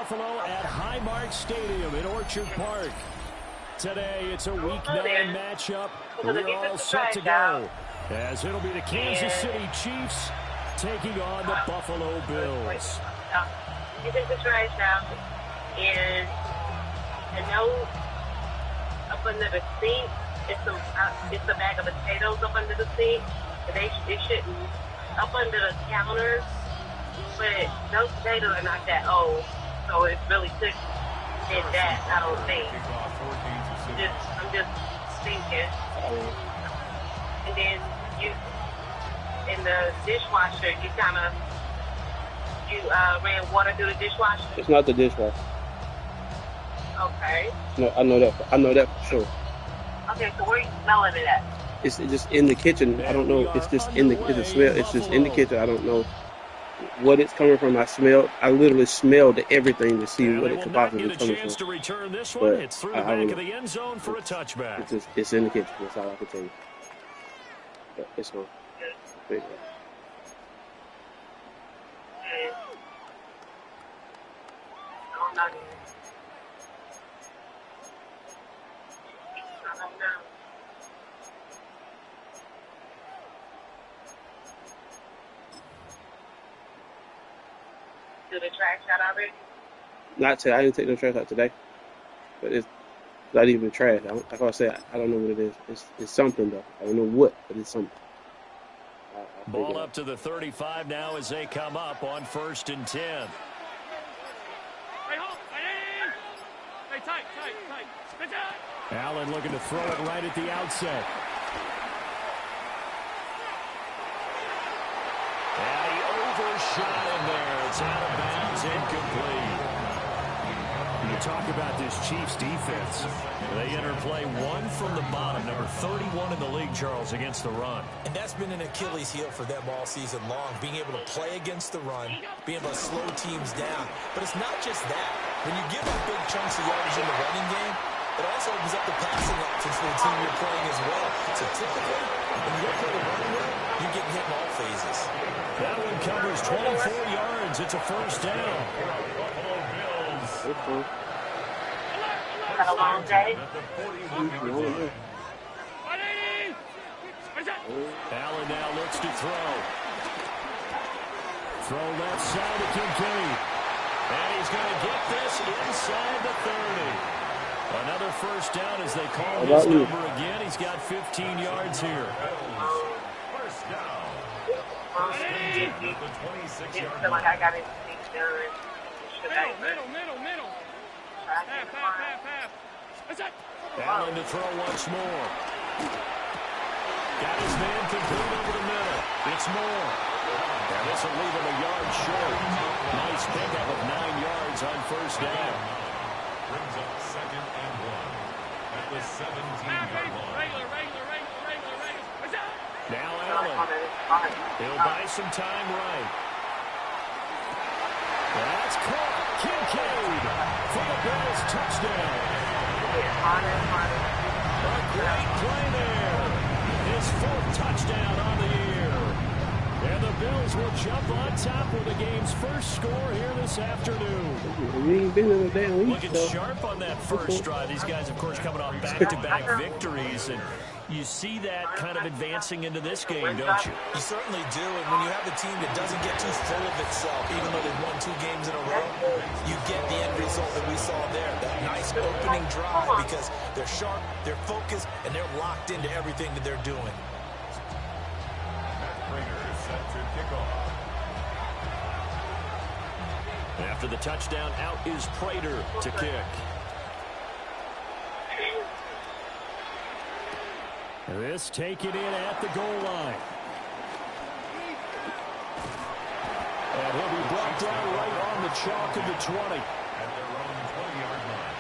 Buffalo at Highmark Stadium in Orchard Park. Today, it's a Week 9 matchup. We're all set to go, as it'll be the Kansas City Chiefs taking on the Buffalo Bills. You think the trash out is a note up under the seat. It's a bag of potatoes up under the seat. It shouldn't up under the counter. But those potatoes are not that old, so it really could hit that. I don't think. I'm just thinking. And then you in the dishwasher, you ran water through the dishwasher. It's not the dishwasher. Okay. No, I know that for sure. Okay, so where are you smelling it at? It's just in the kitchen. I don't know. It's just in the smell. It's just in the kitchen. I don't know what it's coming from. I literally smelled everything to see what it could possibly be coming from. To return this but one. It's through the back of the end zone for a touchback. It's in the kitchen. That's all I can tell you. But it's on. Do the trash out already? Not today. I didn't take no trash out today. But it's not even trash. Like I said, I don't know what it is. It's something though. I don't know what, but it's something. Ball up to the 35 now as they come up on 1st and 10. Allen looking to throw it right at the outset. And he overshot him there. It's out of bounds, incomplete. You talk about this Chiefs defense. They enter play one from the bottom, number 31 in the league, Charles, against the run. And that's been an Achilles heel for them all season long, being able to play against the run, being able to slow teams down. But it's not just that. When you give up big chunks of yardage in the running game, it also opens up the passing options for the team you're playing as well. So typically, when you don't play the running game, you're getting hit in all phases. That one covers 24 yards. It's a first down. Had a long day. Allen now looks to throw. Throw left side to Kincaid. And he's going to get this inside the 30. Another first down as they call his number again. He's got 15 yards here. First down. Didn't feel like I got anything done. Middle. Allen to throw once more. Got his man complete over the middle. It's Moore. And this will leave him a yard short. Nice pickup of 9 yards on first down. Brings up 2nd and 1 at the 17-yard line. Now Allen. He'll buy some time right. That's caught. Kincaid for the Bills touchdown. A great play there. His 4th touchdown on the year. And the Bills will jump on top with the game's first score here this afternoon. Looking sharp on that first drive. These guys, of course, coming off back-to-back victories. And you see that kind of advancing into this game, don't you? You certainly do. And when you have a team that doesn't get too full of itself, even though they've won 2 games in a row, you get the end result that we saw there. That nice opening drive because they're sharp, they're focused, and they're locked into everything that they're doing. Matt Prater is set to kick off. After the touchdown, out is Prater to kick. This taken in at the goal line. And he'll be brought down right on the chalk of the 20. At their own 20-yard line.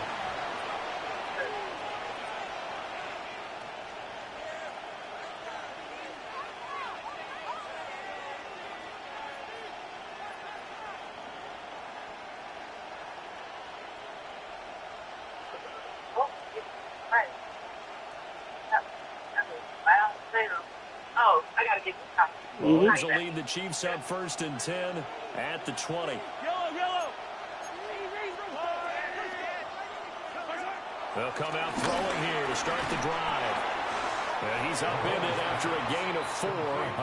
Oh, I got to get this copy. Wolves will lead the Chiefs up 1st and 10 at the 20. They'll come out throwing here to start the drive. And he's upended after a gain of 4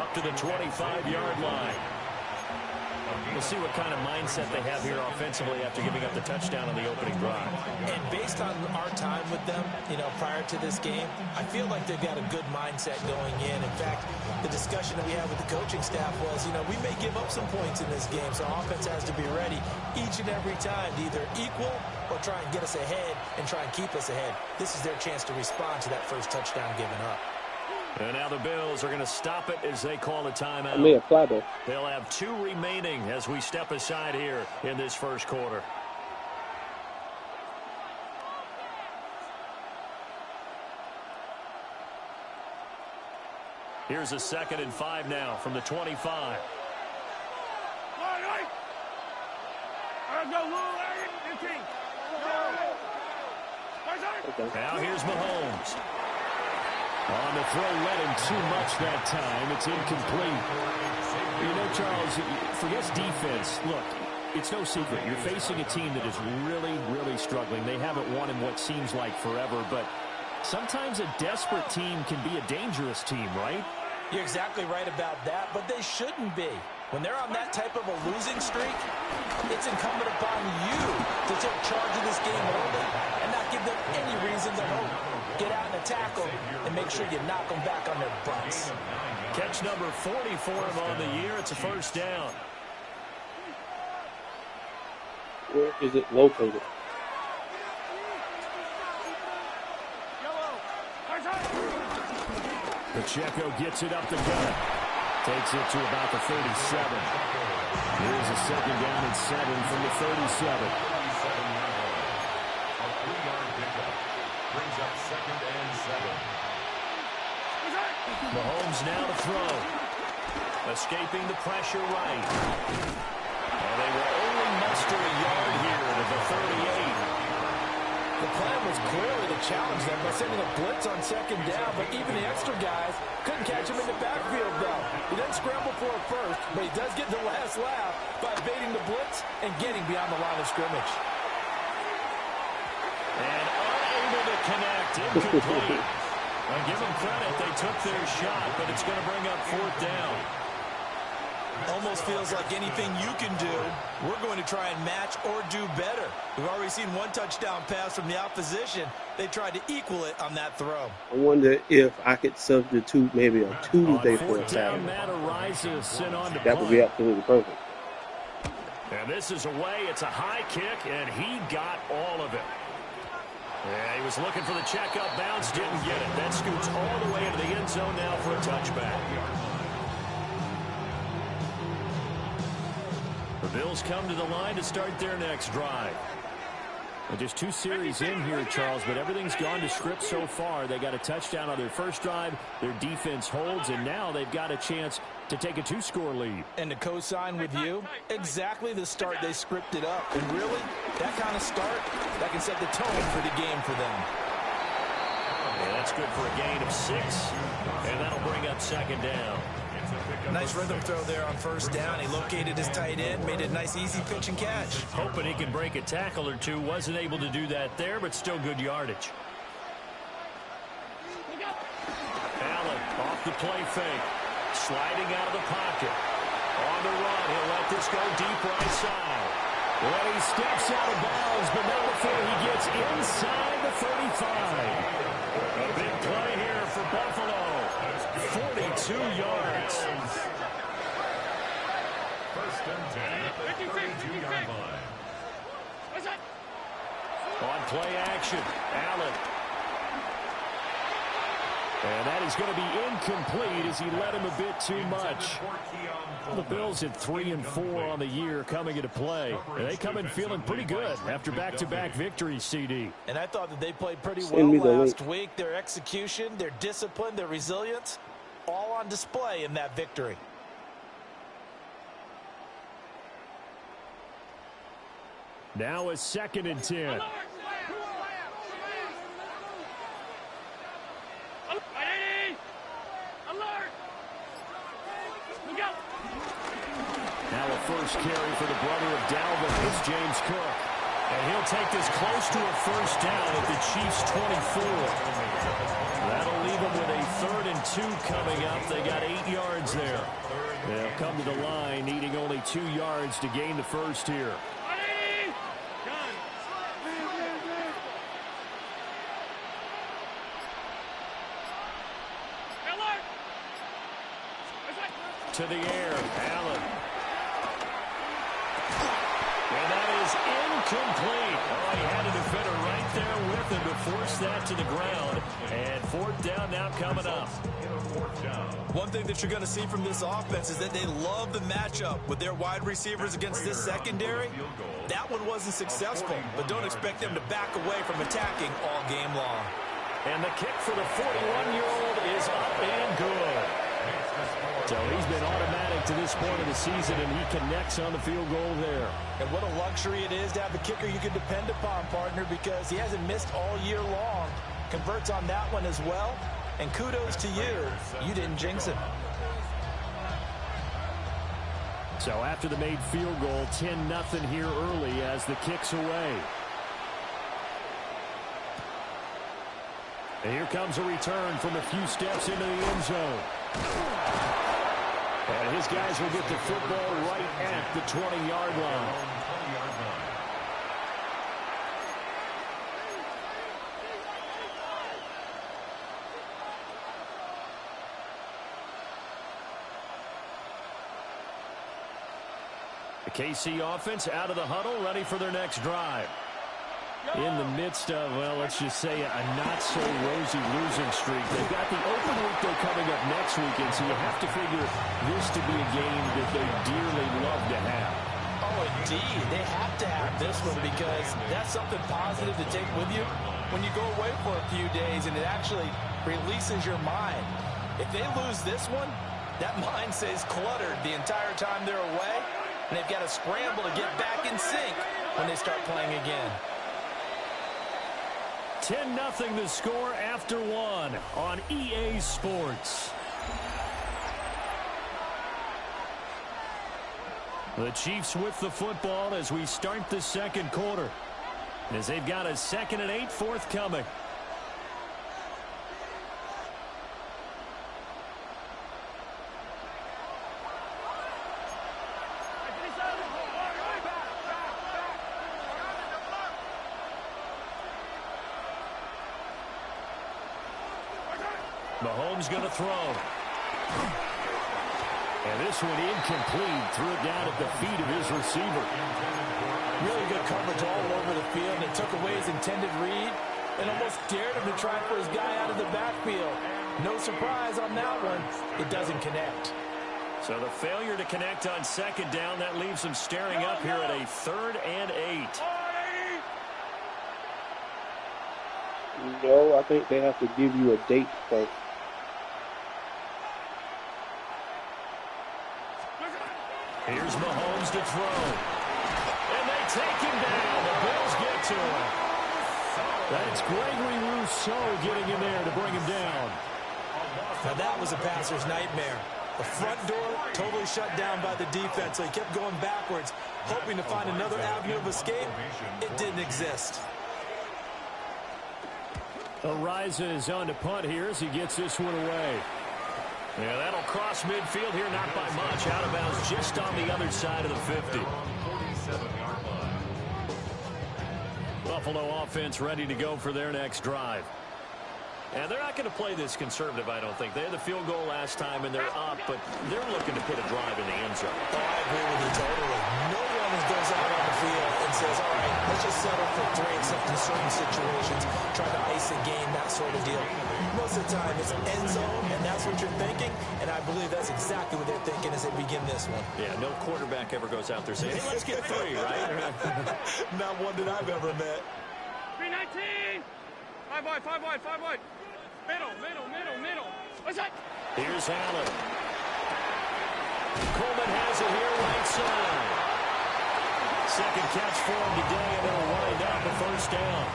up to the 25-yard line. We'll see what kind of mindset they have here offensively after giving up the touchdown on the opening drive. And based on our time with them, prior to this game, I feel like they've got a good mindset going in. In fact, the discussion that we had with the coaching staff was, we may give up some points in this game, so offense has to be ready each and every time to either equal or try and get us ahead and try and keep us ahead. This is their chance to respond to that first touchdown given up. And now the Bills are going to stop it as they call a timeout. I may apply though. They'll have 2 remaining as we step aside here in this first quarter. Here's a 2nd and 5 now from the 25. Now here's Mahomes. On the throw, led him too much that time. It's incomplete. Charles, forget defense. Look, it's no secret. You're facing a team that is really, really struggling. They haven't won in what seems like forever, but sometimes a desperate team can be a dangerous team, right? You're exactly right about that, but they shouldn't be. When they're on that type of a losing streak, it's incumbent upon you to take charge of this game early and not give them any reason to hope. Get out and attack them and make sure you knock them back on their butts. Catch number 40 for him on the year. It's a first down. Where is it located? Pacheco gets it up the gut. Takes it to about the 37. Here's a 2nd down and 7 from the 37. A 3-yard pickup. Brings up 2nd and 7. Mahomes now to throw. Escaping the pressure right. And they will only muster a yard here to the 38. The plan was clearly to challenge them by sending a blitz on 2nd down, but even the extra guys couldn't catch him in the backfield, though. He doesn't scramble for it first, but he does get the last laugh by evading the blitz and getting beyond the line of scrimmage. And unable to connect. Incomplete. I'll give them credit. They took their shot, but it's going to bring up 4th down. Almost feels like anything you can do, we're going to try and match or do better. We've already seen 1 touchdown pass from the opposition. They tried to equal it on that throw. I wonder if I could substitute maybe a Tuesday for a Saturday. That would be absolutely perfect. And this is away. It's a high kick, and he got all of it. Yeah, he was looking for the checkup bounce, didn't get it. That scoots all the way into the end zone now for a touchback. The Bills come to the line to start their next drive. And just 2 series in here, Charles, but everything's gone to script so far. They got a touchdown on their first drive. Their defense holds, and now they've got a chance to take a 2-score lead. And to co-sign with you, exactly the start they scripted up. And really, that kind of start, that can set the tone for the game for them. Yeah, that's good for a gain of 6, and that'll bring up 2nd down. Nice rhythm throw there on 1st down. He located his tight end, made it a nice, easy pitch and catch. Hoping he can break a tackle or 2. Wasn't able to do that there, but still good yardage. Allen off the play fake. Sliding out of the pocket. On the run, he'll let this go deep right side. Well, he steps out of bounds, but not before he gets inside the 35. A big play here for Buffalo. 42 yards. 1st and 10 at the 32-yard line. On play action, Allen. And that is going to be incomplete as he led him a bit too much. Well, the Bills at 3-4 on the year coming into play. And they come in feeling pretty good after back-to-back victories, CD. And I thought that they played pretty well last week. Their execution, their discipline, their resilience, all on display in that victory. Now a 2nd and 10. Now a first carry for the brother of Dalvin. It's James Cook. And he'll take this close to a first down at the Chiefs' 24. That'll leave them with a 3rd and 2 coming up. They got 8 yards there. They'll come to the line, needing only 2 yards to gain the first here. To the air, Allen. And that is incomplete. Oh, he had a defender right there with him to force that to the ground. And 4th down now coming up. One thing that you're going to see from this offense is that they love the matchup with their wide receivers against this secondary. That one wasn't successful, but don't expect them to back away from attacking all game long. And the kick for the 41-year-old is up and good. So he's been automatic to this point of the season, and he connects on the field goal there. And what a luxury it is to have a kicker you can depend upon, partner, because he hasn't missed all year long. Converts on that one as well. And kudos to you. You didn't jinx him. So after the made field goal, 10-0 here early as the kick's away. And here comes a return from a few steps into the end zone. And his guys will get the football right at the 20-yard line. The KC offense out of the huddle, ready for their next drive. In the midst of, well, let's just say a not-so-rosy losing streak. They've got the open week though coming up next weekend, so you have to figure this to be a game that they dearly love to have. Oh, indeed. They have to have this one because that's something positive to take with you when you go away for a few days, and it actually releases your mind. If they lose this one, that mind stays cluttered the entire time they're away, and they've got to scramble to get back in sync when they start playing again. 10-0 the score after 1 on EA Sports. The Chiefs with the football as we start the second quarter, as they've got a 2nd and 8 forthcoming. Mahomes going to throw. And this one incomplete. Threw it down at the feet of his receiver. Really good coverage all over the field. And it took away his intended read and almost dared him to try for his guy out of the backfield. No surprise on that one. It doesn't connect. So the failure to connect on 2nd down, that leaves him staring up here at a 3rd and 8. No, I think they have to give you a date first. Here's Mahomes to throw. And they take him down. The Bills get to him. That's Gregory Rousseau getting in there to bring him down. Now that was a passer's nightmare. The front door totally shut down by the defense, so he kept going backwards, hoping to find another avenue of escape. It didn't exist. Araiza is on to punt here as he gets this one away. Yeah, that'll cross midfield here, not by much. Out of bounds just on the other side of the 50. Buffalo offense ready to go for their next drive. And they're not going to play this conservative, I don't think. They had the field goal last time, and they're up, but they're looking to put a drive in the end zone. Oh, I agree with you totally. No one goes out on the field and says, all right, let's just settle for 3 except in certain situations, try to ice a game, that sort of deal. Most of the time, it's end zone, and that's what you're thinking, and I believe that's exactly what they're thinking as they begin this one. Yeah, no quarterback ever goes out there saying, hey, let's get 3, right? Not one that I've ever met. 319! 5 wide, 5 wide, 5 wide. Middle. What's that? Here's Allen. Coleman has it here right side. Second catch for him today, and they'll wind up a first down.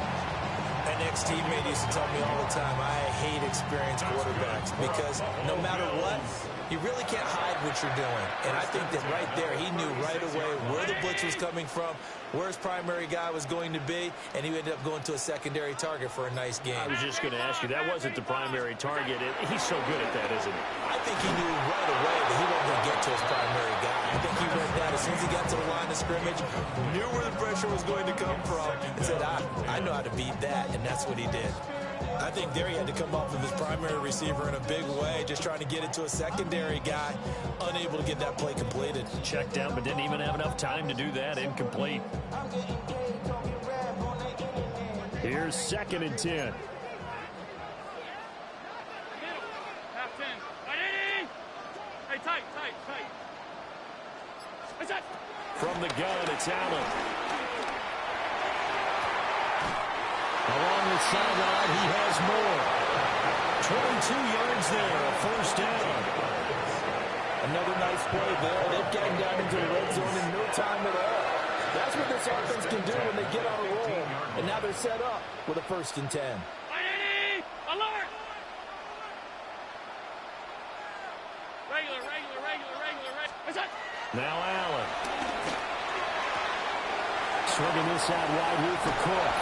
An ex-teammate used to tell me all the time, I hate experienced quarterbacks because no matter what, You really can't hide what you're doing. And I think that right there, he knew right away where the blitz was coming from, where his primary guy was going to be, and he ended up going to a secondary target for a nice game. I was just going to ask you, that wasn't the primary target. He's so good at that, isn't he? I think he knew right away that he wasn't going to get to his primary guy. I think he read that as soon as he got to the line of scrimmage, knew where the pressure was going to come from, and said, I know how to beat that, and that's what he did. I think there he had to come up with his primary receiver in a big way, just trying to get it to a secondary guy, unable to get that play completed. Checked down, but didn't even have enough time to do that. Incomplete. Here's 2nd and 10. Middle. Half 10. Ready? Hey, tight. What's that? From the gun, it's Allen. Along the sideline, he has more. 22 yards there, a first down. Another nice play there. They've gotten down into the red zone in no time at all. That's what this offense can do when they get on a roll. And now they're set up with a 1st and 10. Ready? Alert! Regular. What's that? Now Allen. Swinging this out wide here for Cook.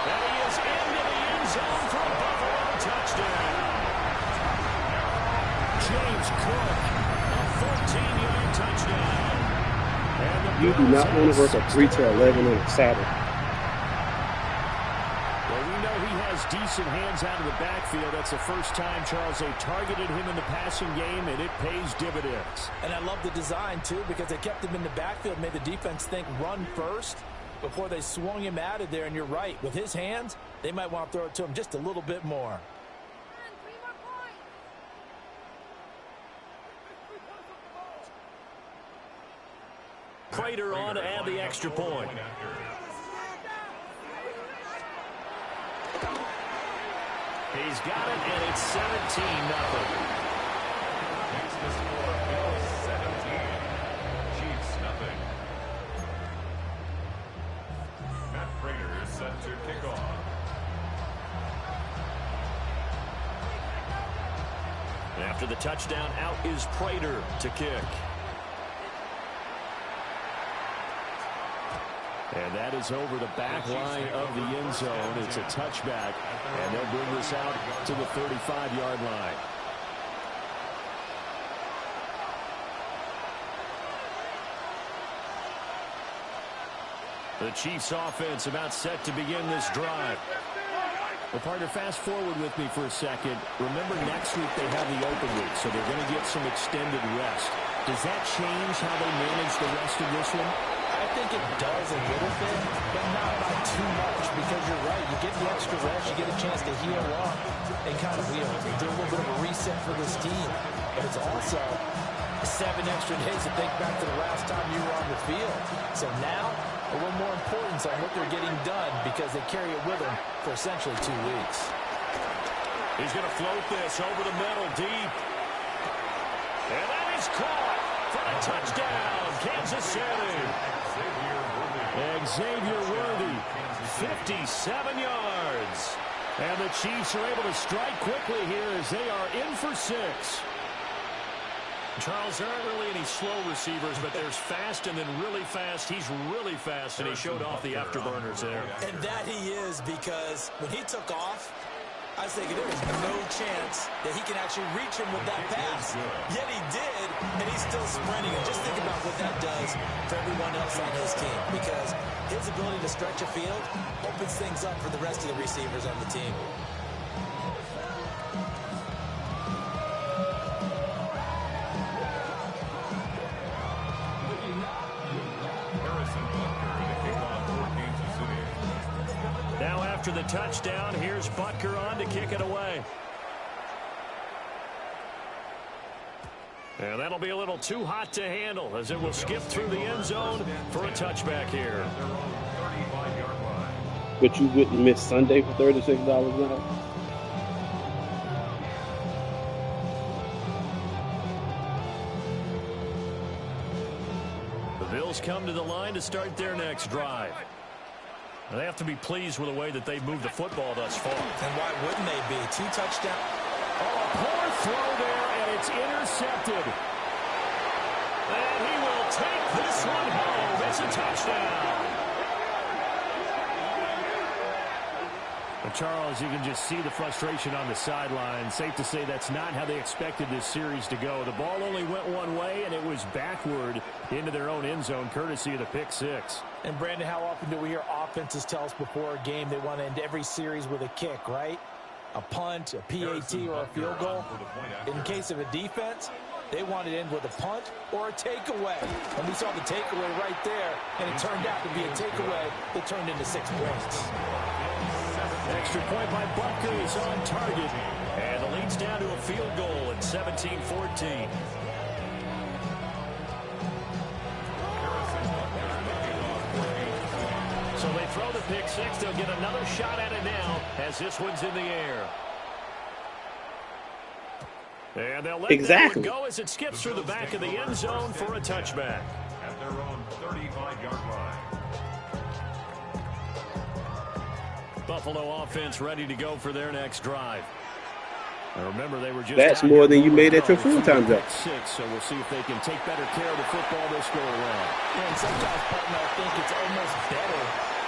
And he is into the end zone for a Buffalo touchdown. James Cook, a 14-yard touchdown. You do not want to work a 3 to 11 on a Saturday. Well, we know he has decent hands out of the backfield. That's the first time, Charles, they targeted him in the passing game, and it pays dividends. And I love the design, too, because they kept him in the backfield, made the defense think run first before they swung him out of there. And you're right, with his hands, they might want to throw it to him just a little bit more. Prater on to add the extra point. He's got it, and it's 17-0. Makes the score Bills 17, Chiefs nothing. Matt Prater is set to kick off. After the touchdown, out is Prater to kick. And that is over the back line of the end zone. It's a touchback, and they'll bring this out to the 35-yard line. The Chiefs offense about set to begin this drive. Well, partner, fast forward with me for a second. Remember, next week they have the open week, so they're going to get some extended rest. Does that change how they manage the rest of this one? I think it does a little bit, but not by too much, because you're right. You get the extra rest, you get a chance to heal up and kind of do a little bit of a reset for this team. But it's also 7 extra days to think back to the last time you were on the field. So now, a little more importance on what they're getting done, because they carry it with them for essentially 2 weeks. He's going to float this over the middle deep. And that is caught for a touchdown, Kansas City. Xavier Worthy, 57 yards. And the Chiefs are able to strike quickly here as they are in for 6. Charles, there aren't really any slow receivers, but there's fast and then really fast. He's really fast, and he showed off the afterburners there. And that he is, because when he took off, I was thinking there was no chance that he can actually reach him with that pass. Yet he did, and he's still sprinting. And just think about what that does for everyone else on his team, because his ability to stretch a field opens things up for the rest of the receivers on the team. Now after the touchdown, here's Butker on to kick it away. And that'll be a little too hot to handle as it will skip through the end zone for a touchback here. But you wouldn't miss Sunday for $36 now? The Bills come to the line to start their next drive. And they have to be pleased with the way that they've moved the football thus far. And why wouldn't they be? 2 touchdowns. Oh, a poor throw there, and it's intercepted. And he will take this one home. It's a touchdown. Well, Charles, you can just see the frustration on the sideline. Safe to say that's not how they expected this series to go. The ball only went one way, and it was backward into their own end zone, courtesy of the pick six. And, Brandon, how often do we hear offenses tell us before a game they want to end every series with a kick, right? A punt, a PAT, or a field goal. In case of a defense, they want to end with a punt or a takeaway. And we saw the takeaway right there, and it turned out to be a takeaway that turned into 6 points. Extra point by Butker is on target. And the lead's down to a field goal at 17-14. So they throw the pick six. They'll get another shot at it now as this one's in the air. And they'll let that one go as it skips through the back of the end zone for a touchback. At their own 35-yard line. Buffalo offense ready to go for their next drive. Now remember, they were just that's more than you made at your full-time job. So we'll see if they can take better care of the football this go around. And sometimes, partner, I think it's almost better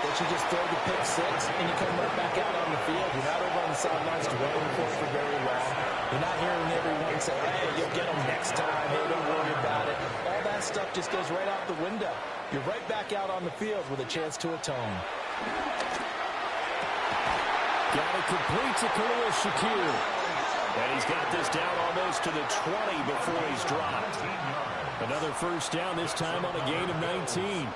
that you just throw the pick six and you come right back out on the field. You're not over on the sidelines dwelling for it for very long. You're not hearing everyone say, hey, you'll get them next time. Hey, don't worry about it. All that stuff just goes right out the window. You're right back out on the field with a chance to atone. Got it complete to Khalil Shakir. And he's got this down almost to the 20 before he's dropped. Another first down, this time on a gain of 19.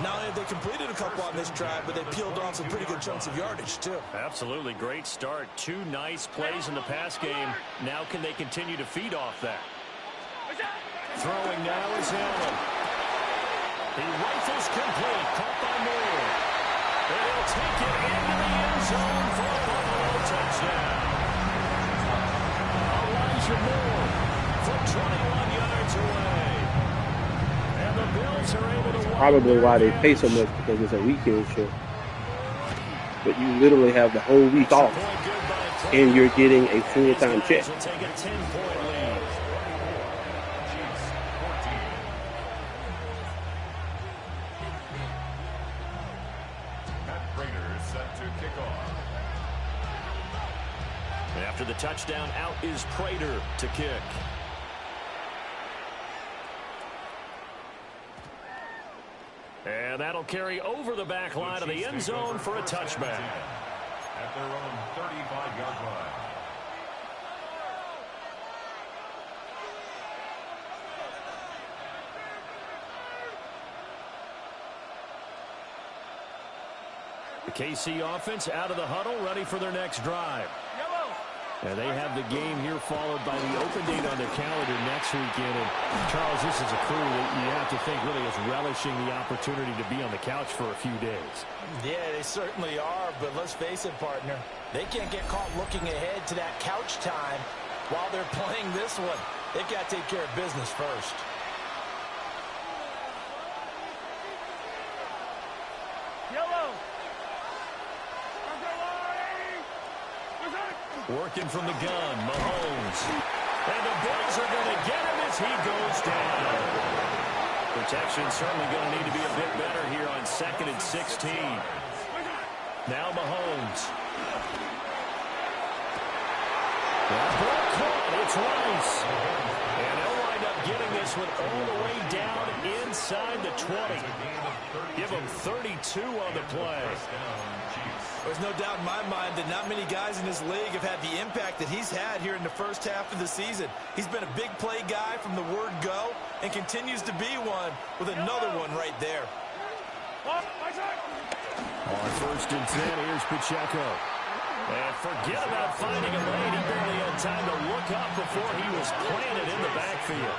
Not only have they completed a couple on this drive, but they peeled off some pretty good chunks of yardage, too. Absolutely. Great start. 2 nice plays in the pass game. Now can they continue to feed off that? Throwing now is Allen. He rifles complete. Caught by Moore. And he'll take it into the end zone for a Buffalo touchdown. Elijah Moore from 21 yards away. And the Bills are able to probably why they pay so much, because it's a weekend show. But you literally have the whole week off, and you're getting a full-time check. Will take a 10-point lead. Matt Prater is set to kick off. After the touchdown, out is Prater to kick. And that'll carry over the back line of the end zone for a touchback. At their own 35-yard line. The KC offense out of the huddle, ready for their next drive. And they have the game here followed by the open date on their calendar next weekend. And Charles, this is a crew that you have to think really is relishing the opportunity to be on the couch for a few days. Yeah, they certainly are, but let's face it, partner. They can't get caught looking ahead to that couch time while they're playing this one. They've got to take care of business first. Working from the gun, Mahomes. And the Bills are going to get him as he goes down. Protection certainly going to need to be a bit better here on 2nd and 16. Now Mahomes. That ball caught. It's Rice. And they'll wind up getting this one all the way down inside the 20. Give him 32 on the play. There's no doubt in my mind that not many guys in this league have had the impact that he's had here in the first half of the season. He's been a big play guy from the word go and continues to be one with another one right there. On 1st and 10, here's Pacheco. And forget about finding a lane. He barely had time to look up before he was planted in the backfield.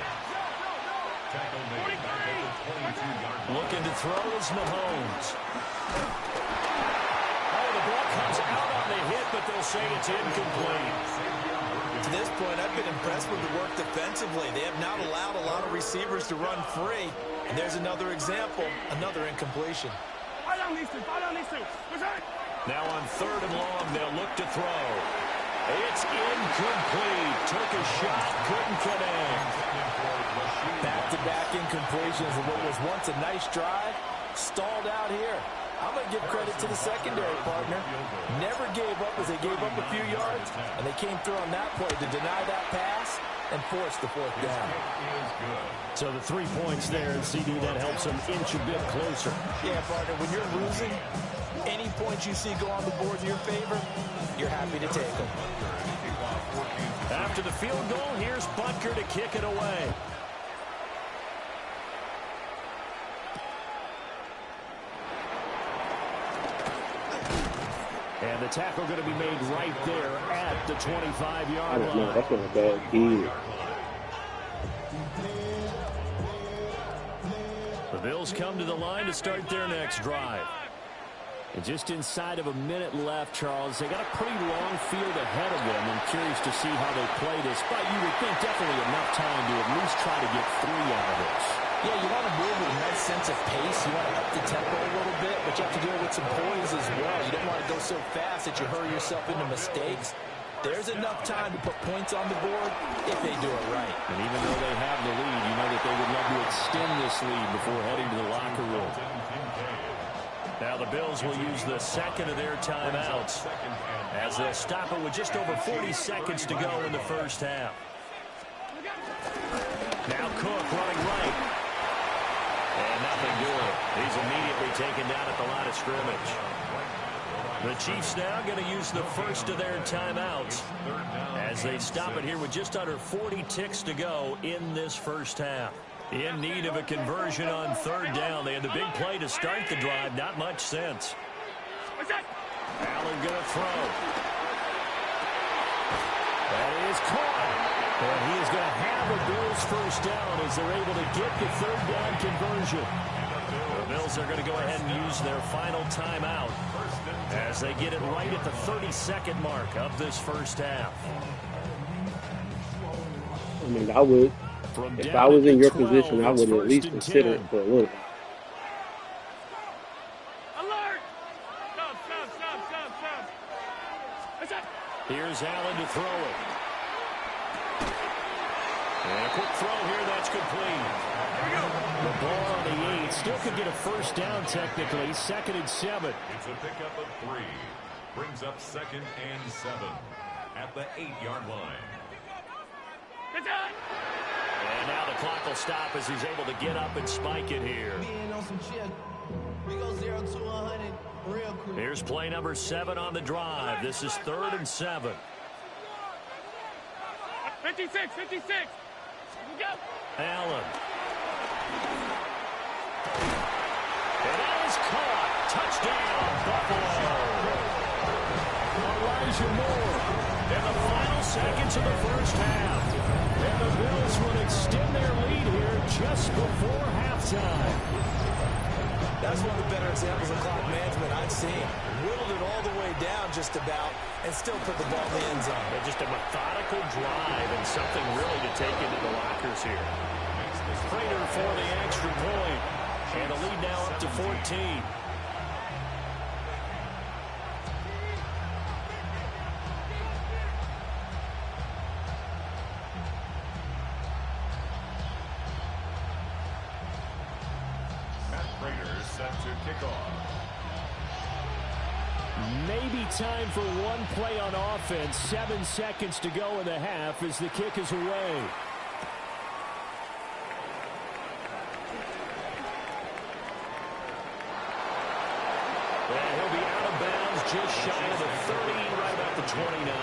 Looking to throw is Mahomes. The ball comes out on the hit, but they'll say it's incomplete. To this point, I've been impressed with the work defensively. They have not allowed a lot of receivers to run free. And there's another example, another incompletion. Now on 3rd and long, they'll look to throw. It's incomplete. Took a shot, couldn't connect. Back-to-back incompletions of what was once a nice drive. Stalled out here. I'm going to give credit to the secondary partner. Never gave up as they gave up a few yards, and they came through on that play to deny that pass and force the fourth down. So the 3 points there, and CD, that helps them inch a bit closer. Yeah, partner, when you're losing, any points you see go on the board in your favor, you're happy to take them. After the field goal, here's Butker to kick it away. And the tackle going to be made right there at the 25-yard line. No, that's not a bad deal. The Bills come to the line to start their next drive. And just inside of a minute left, Charles, they got a pretty long field ahead of them. I'm curious to see how they play this, but you would think definitely enough time to at least try to get 3 out of this. Yeah, you want to move with a nice sense of pace. You want to up the tempo a little bit, but you have to do it with some poise as well. You don't want to go so fast that you hurry yourself into mistakes. There's enough time to put points on the board if they do it right. And even though they have the lead, you know that they would love to extend this lead before heading to the locker room. Now the Bills will use the second of their timeouts as they'll stop it with just over 40 seconds to go in the first half. Now Cook running right. And nothing doing. He's immediately taken down at the line of scrimmage. The Chiefs now going to use the first of their timeouts as they stop it here with just under 40 ticks to go in this first half. In need of a conversion on third down. They had the big play to start the drive. Not much sense. Allen going to throw. That is caught. And he is going to have the Bills first down as they're able to get the third down conversion. The Bills are going to go ahead and use their final timeout as they get it right at the 30-second mark of this first half. I mean, I would. If I was in your position, I would at least consider it for a little while. Alert! Stop. Here's Allen to throw it. And a quick throw here, that's complete. The ball on the 8. Still could get a first down technically. 2nd and 7. It's a pickup of 3. Brings up 2nd and 7 at the 8-yard line. And now the clock will stop as he's able to get up and spike it here. Here's play number 7 on the drive. This is 3rd and 7. 56. Go. Allen. And that is caught. Touchdown, Buffalo. Elijah Moore in the final seconds of the first half. And the Bills will extend their lead here just before halftime. That's one of the better examples of clock management I've seen. Whittled it all the way down just about and still put the ball in the end zone. And just a methodical drive and something really to take into the lockers here. Prater for the extra point. And the lead now up to 14. Maybe time for one play on offense. 7 seconds to go in the half as the kick is away. And he'll be out of bounds just shy of the 30, right about the 29.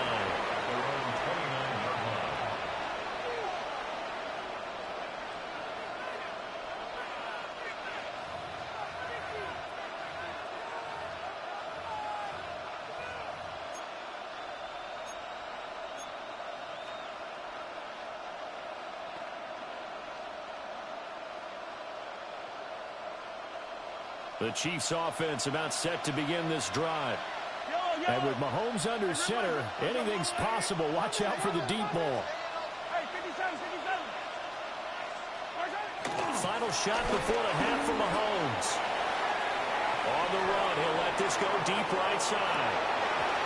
The Chiefs offense about set to begin this drive. And with Mahomes under center, anything's possible. Watch out for the deep ball. Final shot before the half for Mahomes. On the run, he'll let this go deep right side.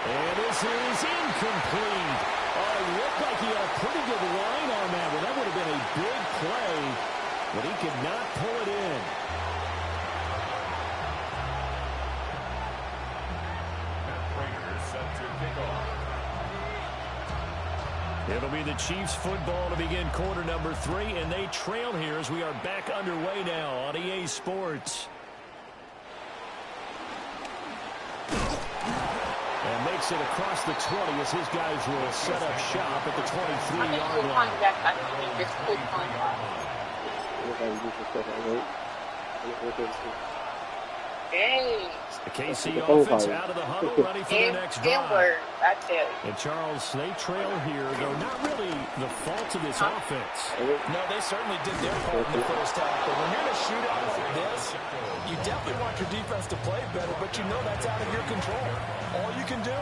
And this is incomplete. Oh, it looked like he had a pretty good line on that one. That would have been a big play, but he could not pull it in. Matt Prater is set to kick off. It'll be the Chiefs football to begin quarter number 3, and they trail here as we are back underway now on EA Sports. And makes it across the 20 as his guys will set up shop at the 23-yard line. Hey. The KC offense out of the huddle, ready for their next drive. And Charles, they trail here, though not really the fault of this offense. No, they certainly did their part in the first half. But when you're in a shootout like this, you definitely want your defense to play better, but you know that's out of your control. All you can do,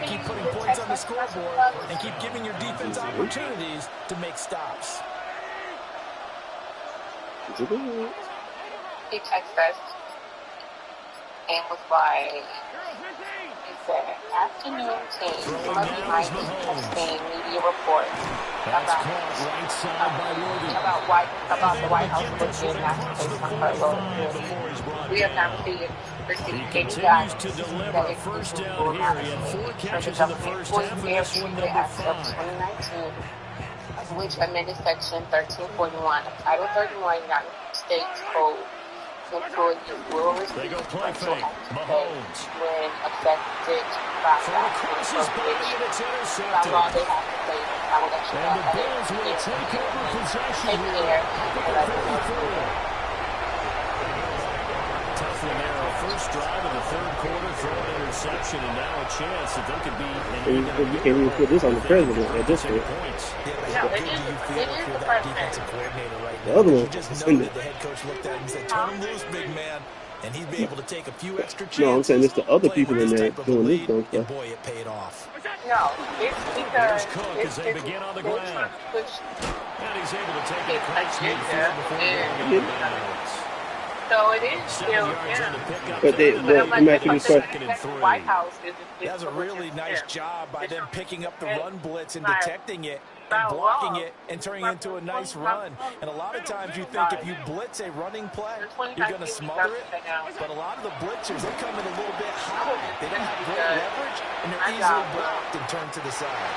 keep putting points on the scoreboard and keep giving your defense opportunities to make stops. He texted us and was like, he said, afternoon team, Monday night texting media report about the White House looking at the case on furlough. We have not received any guidance that first down here. He had 4 catches in the first half, and this one number 5. 2019, which amended section 1341 of Title 31 United States Code. Employees will receive play fake. Mahomes. when affected by by law they have to play. I would actually and the Bills will take over possession here. Tough one there. First drive of the third quarter, throw an interception, and now a chance that they could be. You can't even put this on the president at this point. No, it is the president. The other one, Just know that the head coach looked at him and said, turn him loose, big man. And he'd be able to take a few extra chances. No, I'm saying it's the other people in there doing this dumb and stuff. boy, it paid off. No, it's because Cook as they begin on the ground. And he's able to take it across midfield before going into bounds. So it is still But I'm asking this question. White House is That's a really nice job by them picking up the run blitz and detecting it and blocking it and turning it into a nice run. And a lot of times you think if you blitz a running play, you're going to smother it. But a lot of the blitzers, they come in a little bit high. They don't have great leverage, and they're easily blocked and turned to the side.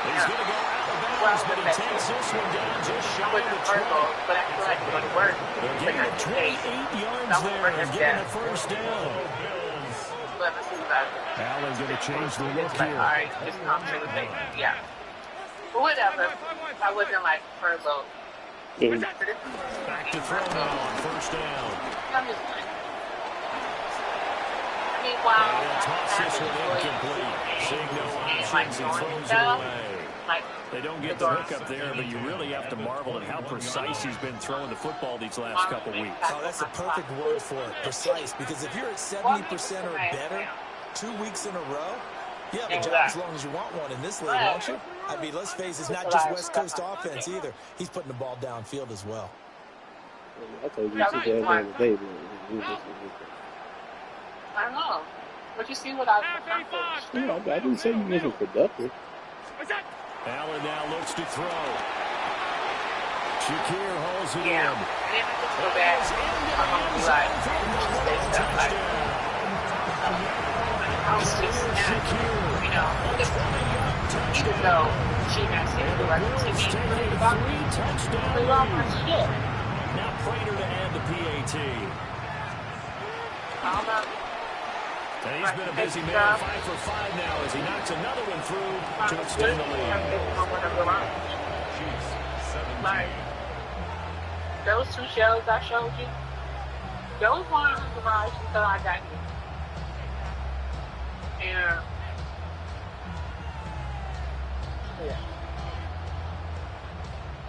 He's going to go out of bounds, but he takes this one down just shy of the 20. But I feel like it would work. They're getting it 28 yards there and getting a first down. Allen going to change the look here. All right, just come to the thing. Yeah. Whatever. I wasn't like furlough. Back to throw now on first down. I'm just like, meanwhile, And toss this one incomplete. Seeing no options, he throws it away. They don't get the hook up there, but you really have to marvel at how precise he's been throwing the football these last couple weeks. Oh, that's a perfect word for it, precise. Because if you're at 70% or better 2 weeks in a row, you have a job as long as you want one in this league, won't you? I mean, let's face it, it's not just West Coast offense either. He's putting the ball downfield as well. I told you to sit there and day, I don't know. But you see what I didn't say you wasn't productive. Allen now looks to throw. Shakir holds it in. And if it's so bad, I'm going to be like, say stuff like, it's just, you know, even though she not saying the right to me, we love her shit. Now Prater to add the PAT. I don't know. And he's been a busy man, 5 for 5 now as he knocks another one through to extend the lead. Like, those 2 shows I showed you, those weren't in the garage until I got here. And, yeah.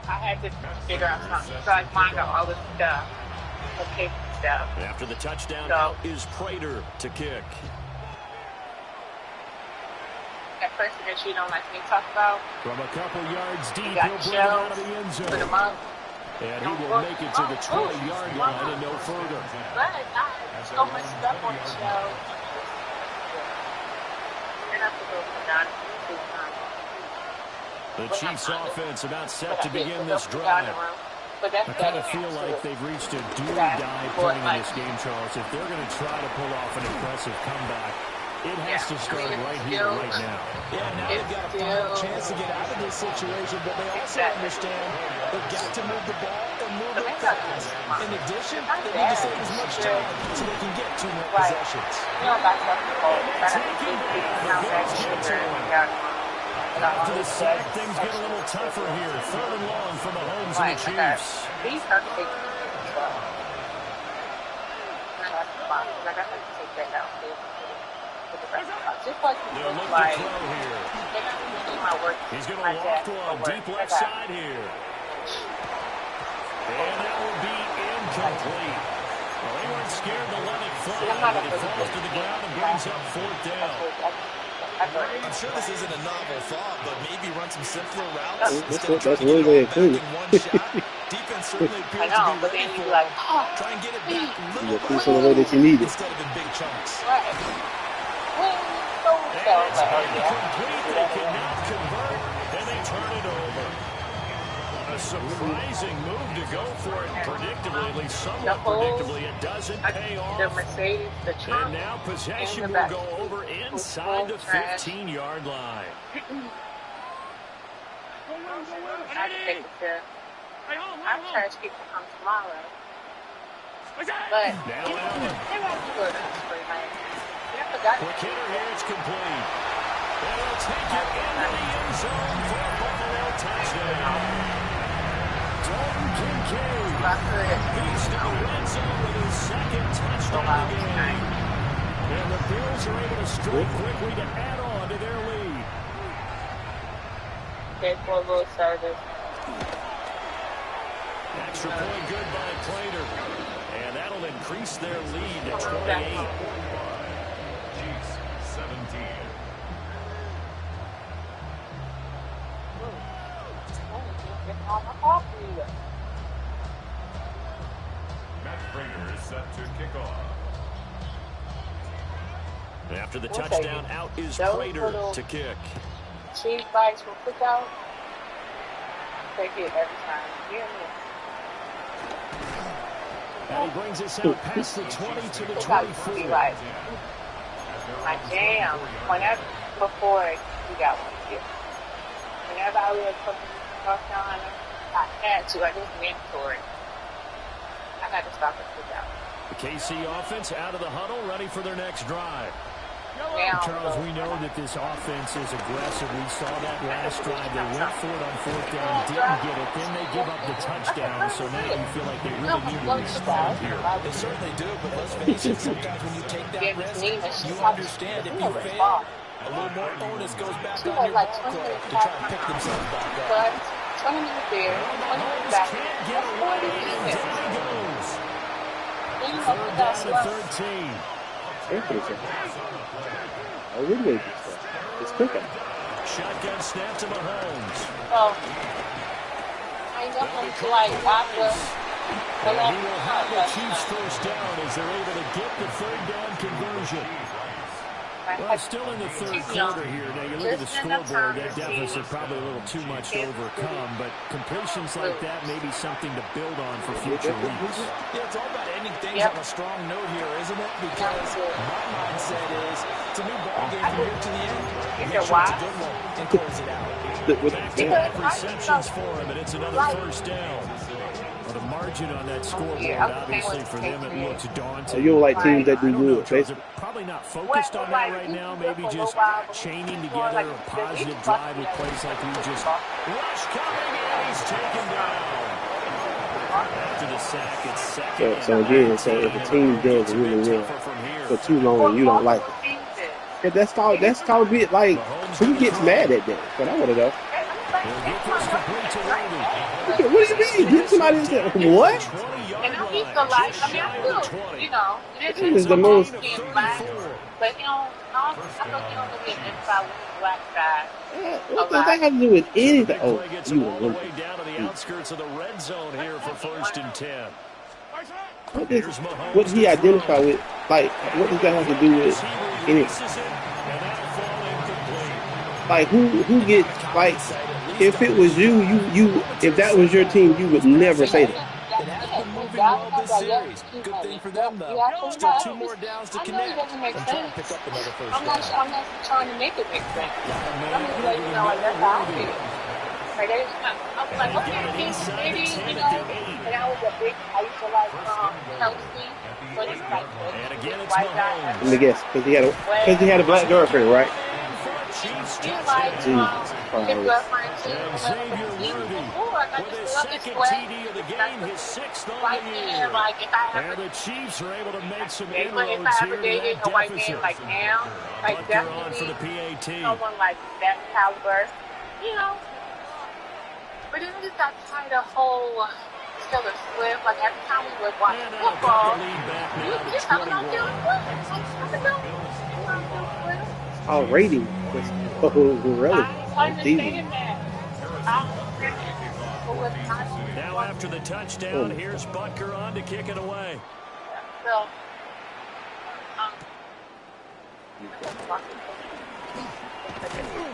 I had to figure out something. So I mined out all this stuff. Okay, stuff. After the touchdown, now is Prater to kick. That person that you don't like me to talk about. From a couple yards deep, he'll got bring it out of the end put zone. them up. And he will make it to the 20-yard line and no further. But I had so much stuff on the show. And I have to go The Chiefs offense about set to begin this drive. I kind of feel like they've reached a do-or-die point in this game, Charles. If they're going to try to pull off an impressive comeback, it has to start right here, right now. Yeah, now they've got a final chance to get out of this situation, but they also understand they've got to move the ball and move it fast. In addition, they need to save as much time so they can get 2 more possessions. After the sack, things get a little tougher here. 3rd and long for Mahomes and the Chiefs. They'll look to throw here. He's going to loft one deep left side here. And that will be incomplete. Well, they weren't scared to let it fly, but it falls to the ground and brings up 4th down. I'm sure this isn't a novel thought, but maybe run some simpler routes instead of That's trying to one way of get it doing all it. back in one shot. Defense certainly appears to be ready for it. Try and get it back a little Push on the way that you need it. instead of in big chunks. And it's incomplete. They cannot convert, and they turn it over. A surprising move to go for it predictably, at least somewhat predictably. It doesn't pay off. And now possession will go over inside the 15-yard line. I'm trying to keep it from tomorrow. But Now Allen. Quick hitter here, it's complete. And it'll take it into the end zone for a Buffalo touchdown. Dalton Kincaid beats the red zone with his 2nd touchdown of the game. And the Bills are able to strike quickly to add on to their lead. Okay, for a little service. Extra point good by Plater. And that'll increase their lead to 28. Chiefs 17. Matt Prater is set to kick off. After the touchdown, out is Prater to kick. Cheese bites will cook out. Take it every time. And he brings us out past the 20 to the 24. My jam. Before you got one here. Whenever I was cooking North Carolina, I had to. I just mandatory. I had to stop and cook out. The KC offense out of the huddle, ready for their next drive. Now, Charles, we know that this offense is aggressive. We saw that last drive. They went for it on 4th down, didn't get it. Then they give up the touchdown. So now you feel like they really need to respond here. They certainly do, but let's face it, sometimes when you take that risk, you understand if you fail, a little more onus goes back on your ball club to try and pick themselves back up. but 20 minutes there, 20 minutes back. Can't get away, and down he goes. Then you have 3rd to down go to 13. It's quicker. Shotgun snap to Mahomes. So, I know him like after the And he will have the last Chiefs 1st down as they're able to get the 3rd down conversion. Well, still in the 3rd quarter here. Now, you look at the scoreboard, that deficit probably a little too much to overcome, but completions like that may be something to build on for future weeks. Yeah, it's all about ending things on a strong note here, isn't it? Because my mindset is it's a new ball game from here to the end. Make sure it's a good one and close it out. Back-to-back receptions for him, and it's another 1st down. Well, the margin on that scoreboard, obviously, for them, it looks daunting. You don't like teams that do good, They're probably not focused on that right now. Maybe just chaining together a positive drive with plays like we just. Rush coming in, he's taken down. After the sack, it's 2nd. So again, so if a team does really well for too long, you don't like it. If that's called it. Like, who gets mad at that? But I want to know. What do you mean? Get somebody and say, what? And I used to like, I mean, I still, you know, It is the most. but you know, I thought you don't really identify with the black guy. What does that have to do with anything? Oh, Gets you all the were way down to the outskirts of the red zone here for 1st and 10. what does he identify with? Like, what does that have to do with anything? And that'll fall incomplete. Like who gets like if it was if that was your team, you would never say that. It has been moving well this series. Good thing for them, though. Still 2 more downs to connect doesn't make and try sense. and pick up another first I'm down. not trying to make it make sense. I'm just letting you know, like, that's how I feel. Like, I was like, okay, maybe, you know, and I was a big, I used to like Kelsey, but it's like this white guy. Let me guess, because he had a black girlfriend, right? Yeah, like, his girlfriend, with his second TD of the game, his 6th on the year. And the Chiefs are able to make some inroads here to that a white man deficit. like now, like Butker on for definitely the PAT. someone like that caliber, you know. But then we just got tired of whole Taylor Swift. Like every time we would watch And football, the lead back you now to just talking about 21. Taylor Swift. Like, Taylor Swift. Our rating was relevant. I understand that. I understand that. But what's not Now after the touchdown, here's Butker on to kick it away. so,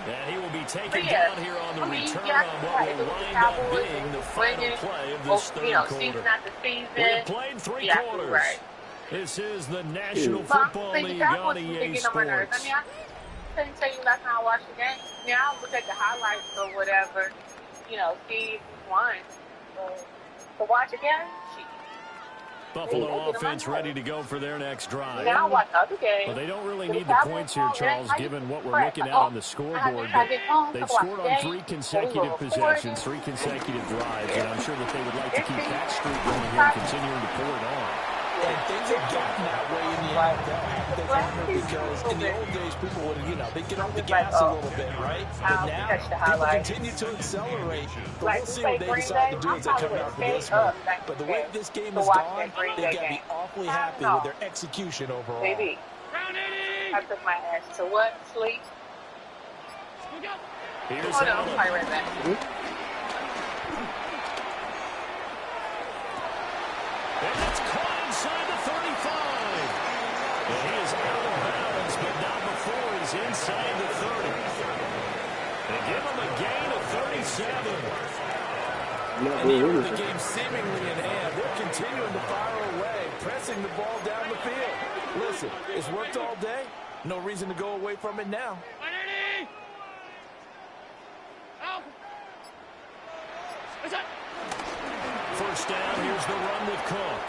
And he will be taken down here on the return on what will wind up being the final play of this third quarter. season after season. We've played 3 Yeah, quarters. right. This is the National But Football the League Cowboys on was EA getting on my nerves. I Sports. mean, I couldn't tell you last time I watched the game. Now I look at the highlights or whatever, you know, see who won. To watch again, Buffalo offense ready to go for their next drive. now I watch the other game. Well, they don't really need the points here, Charles, given what we're looking at on the scoreboard. But they've scored on 3 consecutive possessions, 3 consecutive drives, and I'm sure that they would like to keep that streak going here and continuing to pour it on. And things have gotten that way in the NFL because in the old days, people would, they'd get off the gas a little bit, right? But now, people continue to accelerate. But we'll see what they decide to do as they come out for this one. But the way this game has gone, they've got to be awfully happy with their execution overall. Baby, I took my ass to what? Sleep? Here's Hold on, I'll Allen. be right back. And it's caught inside the 35. And he is out of bounds, but not before he's inside the 30. They give him a gain of 37. And even with the game seemingly in hand, they're continuing to fire away, pressing the ball down the field. Listen, it's worked all day. No reason to go away from it now. First down, here's the run with Cook.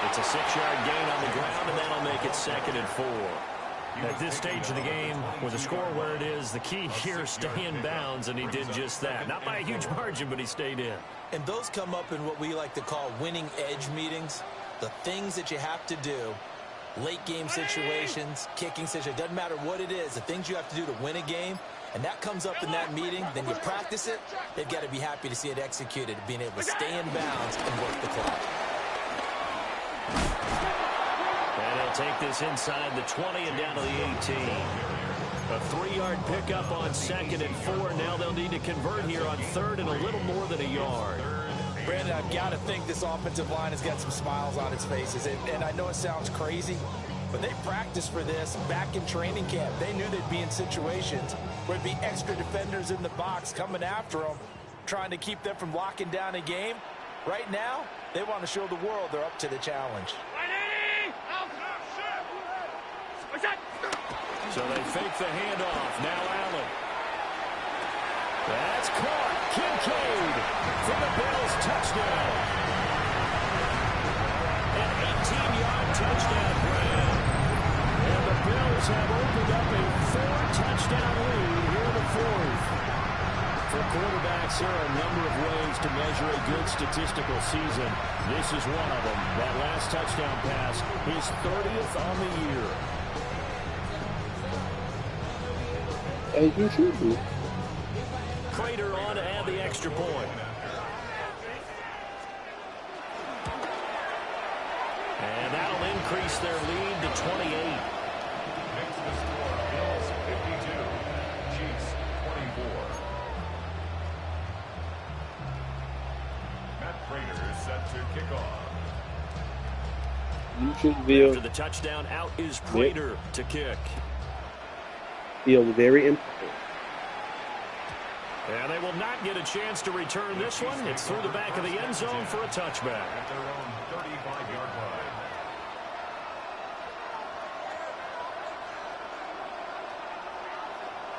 It's a 6-yard gain on the ground, and that'll make it 2nd and 4. At this stage of the game, with the score where it is, the key here is stay in bounds, and he did just that. Not by a huge margin, but he stayed in. And those come up in what we like to call winning edge meetings. The things that you have to do, late game situations, kicking situations, doesn't matter what it is, the things you have to do to win a game, and that comes up in that meeting, then you practice it, they've got to be happy to see it executed, being able to stay in bounds and work the clock. And he'll take this inside the 20 and down to the 18. A 3-yard pickup on 2nd and 4. Now they'll need to convert here on 3rd and a little more than a yard. Brandon, I've got to think this offensive line has got some smiles on its faces. And I know it sounds crazy, but they practiced for this back in training camp. They knew they'd be in situations where there'd be extra defenders in the box coming after them, trying to keep them from locking down a game. Right now, they want to show the world they're up to the challenge. So they fake the handoff. Now Allen. That's caught. Kincaid for the Bills touchdown. An 18-yard touchdown grab. And the Bills have opened up a 4-touchdown lead here in the 4th. For quarterbacks, there are a number of ways to measure a good statistical season. This is one of them. That last touchdown pass, his 30th on the year. As you should be. Prater on to add the extra point. And that'll increase their lead to 28. Makes the score Bills 52, Chiefs 24. Matt Prater is set to kick off. You should be. After the touchdown, out is Prater to kick. feels very important. And they will not get a chance to return this one. It's through the back of the end zone for a touchback. At their own 35-yard line.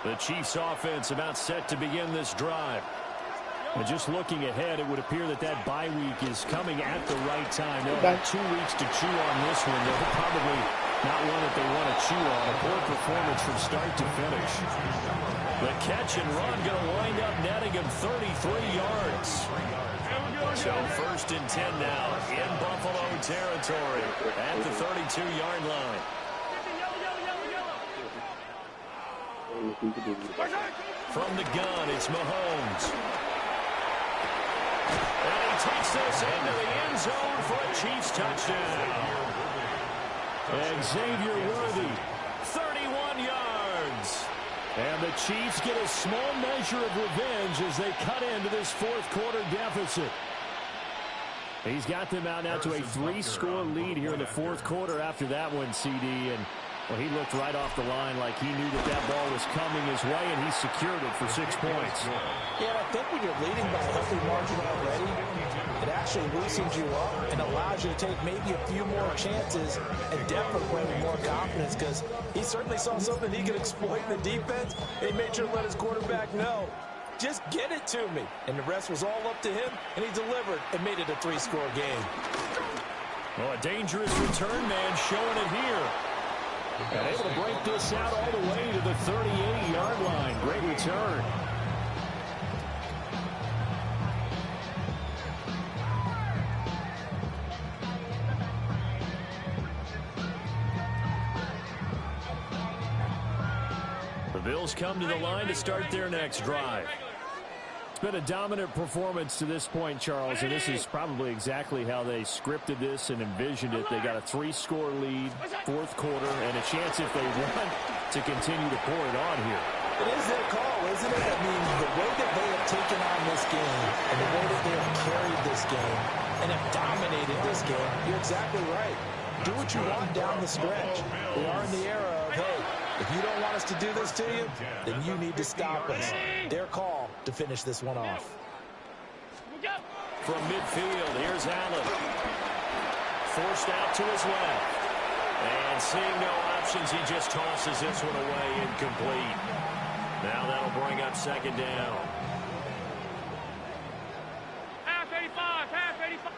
The Chiefs offense about set to begin this drive. And just looking ahead, it would appear that bye week is coming at the right time. They'll have 2 weeks to chew on this one. They'll probably not one that they want to chew on. A poor performance from start to finish. The catch and run going to wind up netting him 33 yards. So 1st and 10 now in Buffalo territory at the 32-yard line. From the gun, it's Mahomes. And he takes this into the end zone for a Chiefs touchdown. And Xavier Worthy, 31 yards. And the Chiefs get a small measure of revenge as they cut into this 4th quarter deficit. He's got them out now to a 3-score lead here in the 4th quarter after that one, CD. And well, he looked right off the line like he knew that ball was coming his way, and he secured it for 6 points. Yeah, I think when you're leading by a healthy margin already, it actually loosens you up and allows you to take maybe a few more chances and definitely play with more confidence, because he certainly saw something he could exploit in the defense, and he made sure to let his quarterback know, just get it to me. And the rest was all up to him, and he delivered and made it a 3-score game. Well, a dangerous return man showing it here. And able to break this out all the way to the 38-yard line. Great return. The Bills come to the line to start their next drive. It's been a dominant performance to this point, Charles, and this is probably exactly how they scripted this and envisioned it. They got a 3-score lead, 4th quarter, and a chance if they want to continue to pour it on here. It is their call, isn't it? I mean, the way that they have taken on this game and the way that they have carried this game and have dominated this game, you're exactly right. Do what you want down the stretch. We are in the era of, hey, if you don't want us to do this to you, then you need to stop us. Their call to finish this one off. From midfield, here's Allen. Forced out to his left. And seeing no options, he just tosses this one away, incomplete. Now that'll bring up 2nd down. Half 85, half 85.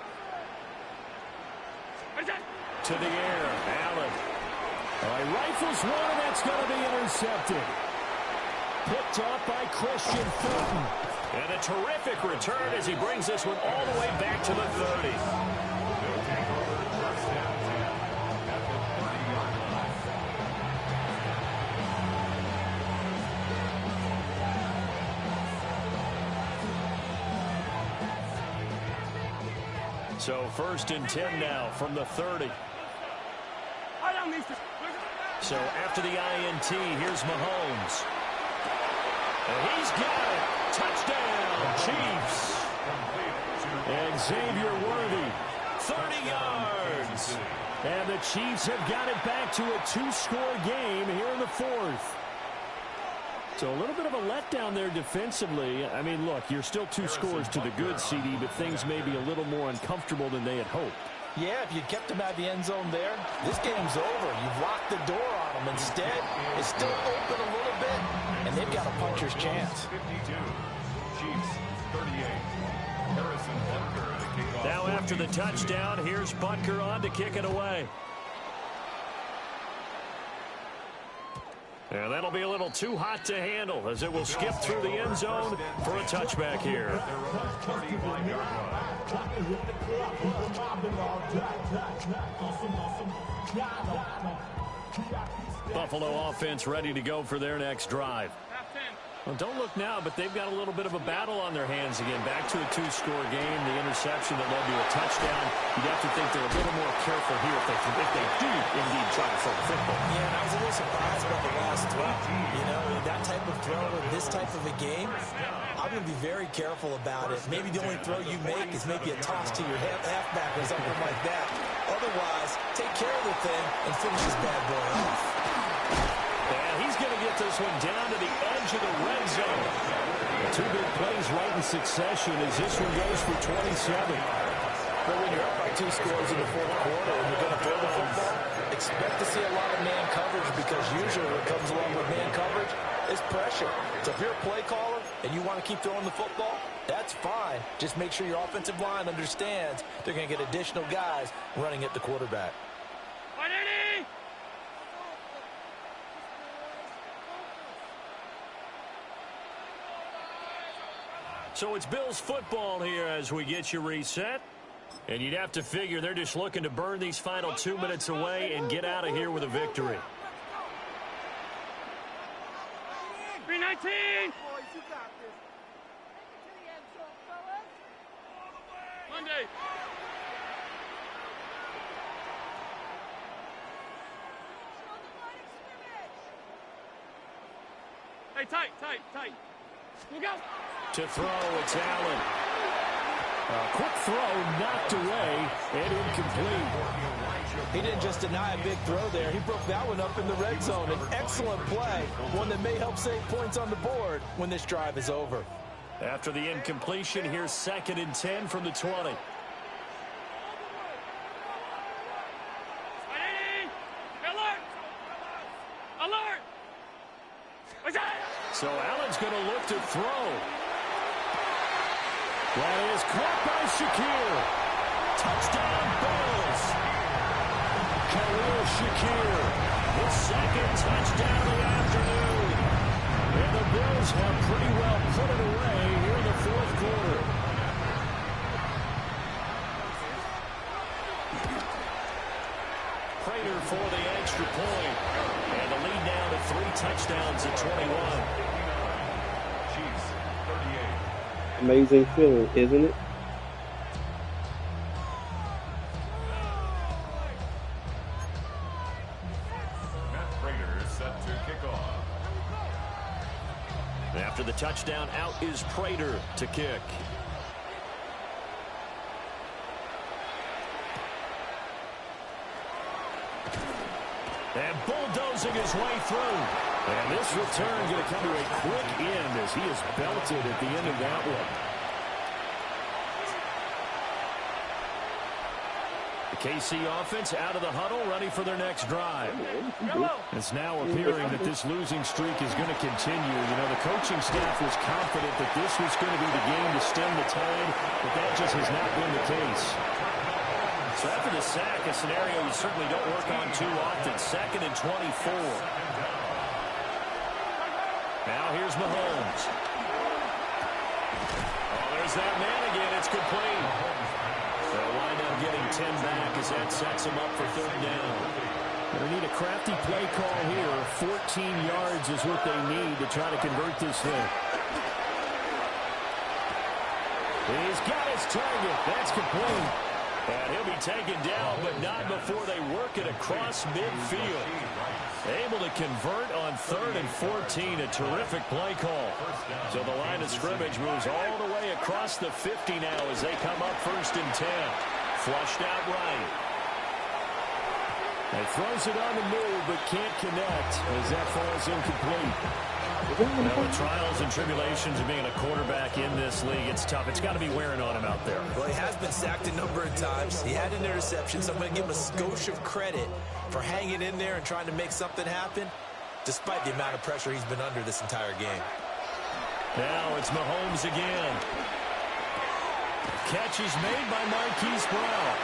To the air, Allen. Rifles one, and that's going to be intercepted. Picked off by Christian Fulton. And a terrific return as he brings this one all the way back to the 30. So 1st and 10 now from the 30. So after the INT, here's Mahomes. And he's got it. Touchdown, Chiefs. And Xavier Worthy, 30 yards. And the Chiefs have got it back to a 2-score game here in the 4th. So a little bit of a letdown there defensively. I mean, look, you're still 2 scores to the good, CD, but things may be a little more uncomfortable than they had hoped. Yeah, if you'd kept him at the end zone there, this game's over. You've locked the door on him. Instead, it's still open a little bit, and they've got a puncher's chance. 52. Chiefs 38. Harrison Butker to kick off. Now after the touchdown, here's Butker on to kick it away. And that'll be a little too hot to handle as it will skip through the end zone for a touchback here. Buffalo offense ready to go for their next drive. Well, don't look now, but they've got a little bit of a battle on their hands again. Back to a 2-score game. The interception that led to a touchdown. You'd have to think they're a little more careful here if they do indeed try to throw the football. Yeah, and I was a little surprised about the last throw. You know, that type of throw in this type of a game, I'm going to be very careful about it. Maybe the only throw you make is maybe a toss to your halfback or something like that. Otherwise, take care of the thing and finish this bad boy off. And he's going to get this this one down to the edge of the red zone. Two big plays right in succession as this one goes for 27. But when you're up by 2 scores in the fourth quarter and you're going to throw the football, expect to see a lot of man coverage because usually what comes along with man coverage is pressure. So if you're a play caller and you want to keep throwing the football, that's fine. Just make sure your offensive line understands they're going to get additional guys running at the quarterback. So it's Bills football here as we get you reset. And you'd have to figure they're just looking to burn these final 2 minutes away and get out of here with a victory. 319. Monday. Hey, tight. Look out. To throw, it's Allen. A quick throw knocked away and incomplete. He didn't just deny a big throw there. He broke that one up in the red zone. An excellent play, one that may help save points on the board when this drive is over. After the incompletion, here's 2nd and 10 from the 20. Alert! So Allen's going to look to throw. That is caught by Shakir. Touchdown, Bills. Khalil Shakir, his 2nd touchdown of the afternoon. And the Bills have pretty well put it away here in the fourth quarter. Prater for the extra point. And the lead now to 3 touchdowns at 21. Amazing feeling, isn't it? Matt Prater is set to kick off. After the touchdown, out is Prater to kick. And bulldozing his way through. And this return going to come to a quick end as he is belted at the end of that one. The KC offense out of the huddle, ready for their next drive. It's now appearing that this losing streak is going to continue. You know, the coaching staff was confident that this was going to be the game to stem the tide, but that just has not been the case. So after the sack, a scenario you certainly don't work on too often. 2nd and 24. Now here's Mahomes. Oh, there's that man again. It's complete. They'll wind up getting 10 back as that sets him up for 3rd down. They need a crafty play call here. 14 yards is what they need to try to convert this thing. He's got his target. That's complete. And he'll be taken down, but not before they work it across midfield. Able to convert on 3rd and 14. A terrific play call. So the line of scrimmage moves all the way across the 50 now as they come up 1st and 10. Flushed out right. He throws it on the move, but can't connect as that falls incomplete. Now, the trials and tribulations of being a quarterback in this league, it's tough. It's got to be wearing on him out there. Well, he has been sacked a number of times. He had an interception, so I'm going to give him a skosh of credit for hanging in there and trying to make something happen, despite the amount of pressure he's been under this entire game. Now it's Mahomes again. Catch is made by Marquise Brown.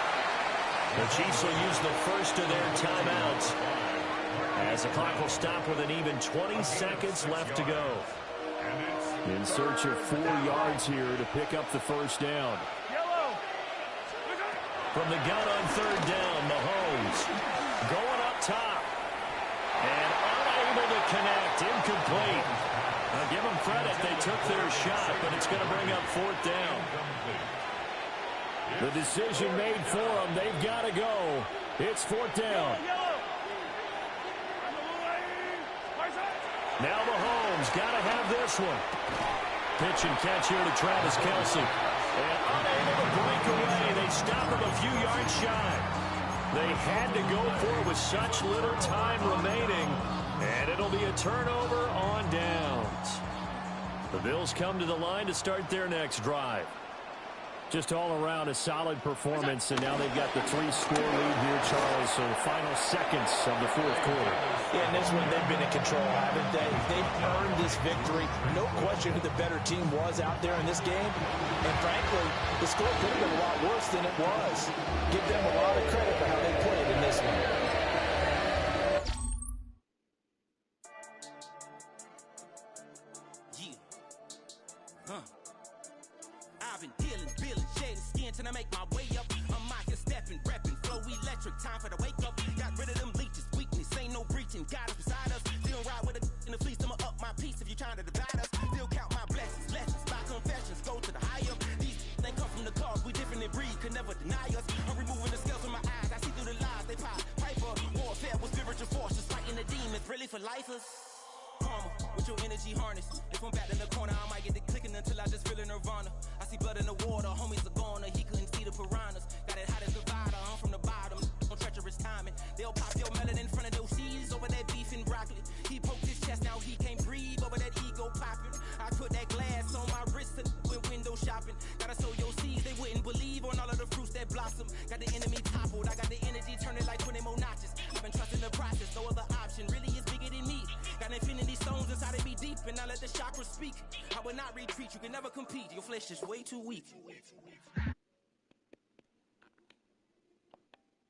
The Chiefs will use the first of their timeouts as the clock will stop with an even 20 seconds left to go. In search of 4 yards here to pick up the 1st down. From the gun on 3rd down, Mahomes going up top. And unable to connect, incomplete. Now give them credit, they took their shot, but it's going to bring up 4th down. The decision made for them, they've got to go. It's 4th down. Now Mahomes got to have this one. Pitch and catch here to Travis Kelce. And unable to break away. They stop him a few yards shy. They had to go for it with such little time remaining. And it'll be a turnover on Bills come to the line to start their next drive. Just all around a solid performance, and now they've got the 3-score lead here, Charles. So final seconds of the fourth quarter. Yeah, and this one they've been in control, haven't they? They've earned this victory. No question who the better team was out there in this game. And frankly, the score could have been a lot worse than it was. Give them a lot of credit for how they played in this one. I've been dealing, shedding skin till I make my way up. I'm out here stepping, repping, flow electric, time for the wake up. Got rid of them leeches, weakness, ain't no breaching, got us beside us. Still ride with a in the fleece, I'ma up my piece if you trying to divide us. Still count my blessings, lessons, my confessions, go to the higher. These they come from the cause, we different in breed, could never deny us. I'm removing the scales from my eyes, I see through the lies, they pop. Piper, warfare with spiritual force, just fighting the demons, really for lifers. Karma, with your energy harness. If I'm back in the corner, I might get it clicking until I just feel a nirvana. I see blood in the water, homies are gone, he couldn't see the piranhas. Got it hot as divider, I'm from the bottom, on treacherous timing. They'll pop your melon in front of those seeds over that beef and broccoli. He poked his chest, now he can't breathe over that ego popping. I put that glass on my wrist and went window shopping. Gotta sow your seeds, they wouldn't believe on all of the fruits that blossom. Got the enemy toppled, I got the energy turning like 20 more notches. I've been trusting the process, no other option really is bigger than me. Got infinity stones inside of me deep, and I let the chakras speak. I will not retreat, you can never compete, your flesh is way too weak.